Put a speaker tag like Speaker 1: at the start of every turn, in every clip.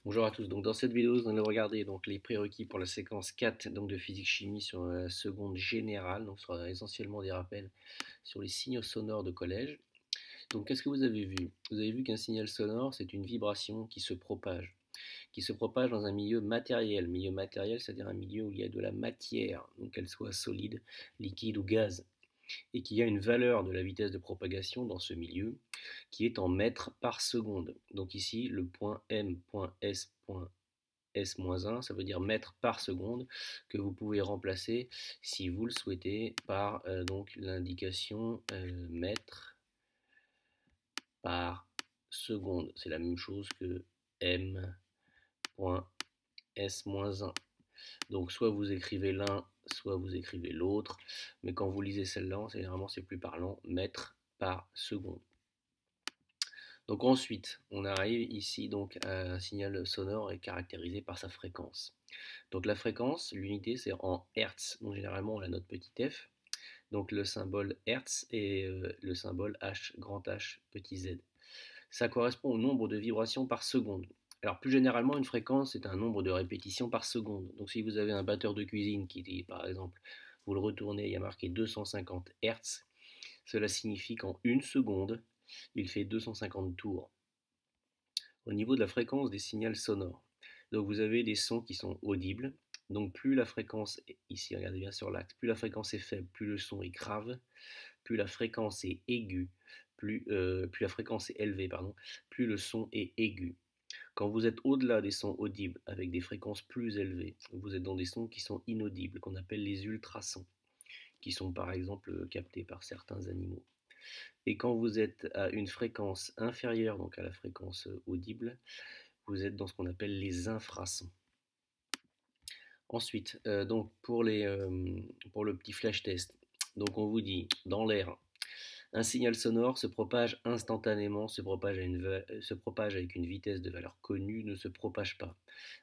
Speaker 1: Bonjour à tous. Donc dans cette vidéo, nous allons regarder donc les prérequis pour la séquence 4 donc de physique-chimie sur la seconde générale. Donc ce sera essentiellement des rappels sur les signaux sonores de collège. Donc qu'est-ce que vous avez vu? Vous avez vu qu'un signal sonore, c'est une vibration qui se propage dans un milieu matériel. Milieu matériel, c'est-à-dire un milieu où il y a de la matière, donc qu'elle soit solide, liquide ou gaz, et qu'il y a une valeur de la vitesse de propagation dans ce milieu qui est en mètres par seconde. Donc ici, le point m.s.s-1, ça veut dire mètres par seconde, que vous pouvez remplacer, si vous le souhaitez, par donc l'indication mètres par seconde. C'est la même chose que m.s-1. Donc soit vous écrivez l'un, soit vous écrivez l'autre, mais quand vous lisez celle-là, généralement c'est plus parlant, mètres par seconde. Donc ensuite, on arrive ici donc à un signal sonore est caractérisé par sa fréquence. Donc la fréquence, l'unité c'est en Hertz, donc généralement on la note petit f, donc le symbole Hertz et le symbole H, grand H, petit z. Ça correspond au nombre de vibrations par seconde. Alors plus généralement, une fréquence est un nombre de répétitions par seconde. Donc si vous avez un batteur de cuisine qui dit par exemple, vous le retournez, il y a marqué 250 Hertz, cela signifie qu'en une seconde, il fait 250 tours. Au niveau de la fréquence des signaux sonores, donc vous avez des sons qui sont audibles. Donc plus la fréquence, ici regardez bien sur l'axe, plus la fréquence est faible, plus le son est grave, plus la fréquence est aiguë, plus la fréquence est élevée, pardon, plus le son est aigu. Quand vous êtes au-delà des sons audibles avec des fréquences plus élevées, vous êtes dans des sons qui sont inaudibles, qu'on appelle les ultrasons, qui sont par exemple captés par certains animaux. Et quand vous êtes à une fréquence inférieure, donc à la fréquence audible, vous êtes dans ce qu'on appelle les infrasons. Ensuite, donc pour le petit flash test, donc on vous dit dans l'air, un signal sonore se propage instantanément, se propage avec une vitesse de valeur connue, ne se propage pas.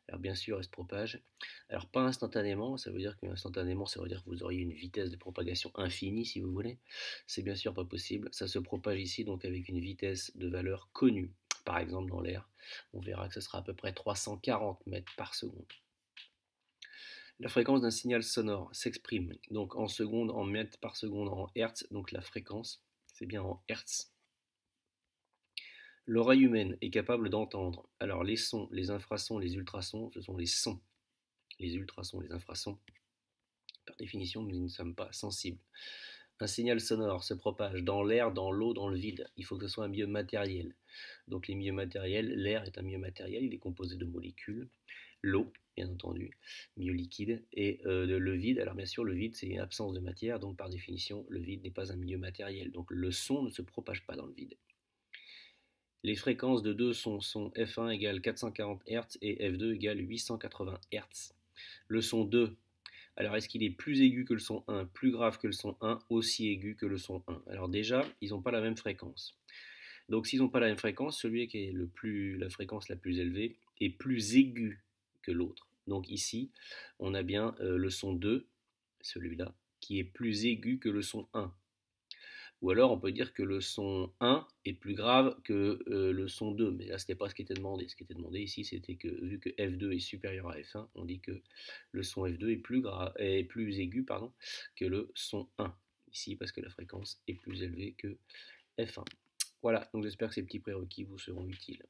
Speaker 1: Alors bien sûr, elle se propage. Alors pas instantanément, ça veut dire qu'instantanément, ça veut dire que vous auriez une vitesse de propagation infinie si vous voulez. C'est bien sûr pas possible. Ça se propage ici donc avec une vitesse de valeur connue. Par exemple dans l'air, on verra que ce sera à peu près 340 mètres par seconde. La fréquence d'un signal sonore s'exprime donc en secondes, en mètres par seconde, en hertz, donc la fréquence, c'est bien en hertz. L'oreille humaine est capable d'entendre. Alors les sons, les infrasons, les ultrasons, ce sont les sons. Les ultrasons, les infrasons, par définition, nous ne sommes pas sensibles. Un signal sonore se propage dans l'air, dans l'eau, dans le vide. Il faut que ce soit un milieu matériel. Donc les milieux matériels, l'air est un milieu matériel, il est composé de molécules. L'eau, bien entendu, milieu liquide, et le vide. Alors bien sûr, le vide, c'est une absence de matière, donc par définition, le vide n'est pas un milieu matériel. Donc le son ne se propage pas dans le vide. Les fréquences de deux sons sont F1 égale 440 Hz et F2 égale 880 Hz. Le son 2, alors est-ce qu'il est plus aigu que le son 1, plus grave que le son 1, aussi aigu que le son 1? Alors déjà, ils n'ont pas la même fréquence. Donc s'ils n'ont pas la même fréquence, celui qui est la fréquence la plus élevée est plus aigu que l'autre. Donc ici, on a bien le son 2, celui-là, qui est plus aigu que le son 1. Ou alors on peut dire que le son 1 est plus grave que le son 2, mais là ce n'était pas ce qui était demandé. Ce qui était demandé ici, c'était que vu que F2 est supérieur à F1, on dit que le son F2 est plus aigu que le son 1, ici parce que la fréquence est plus élevée que F1. Voilà, donc j'espère que ces petits prérequis vous seront utiles.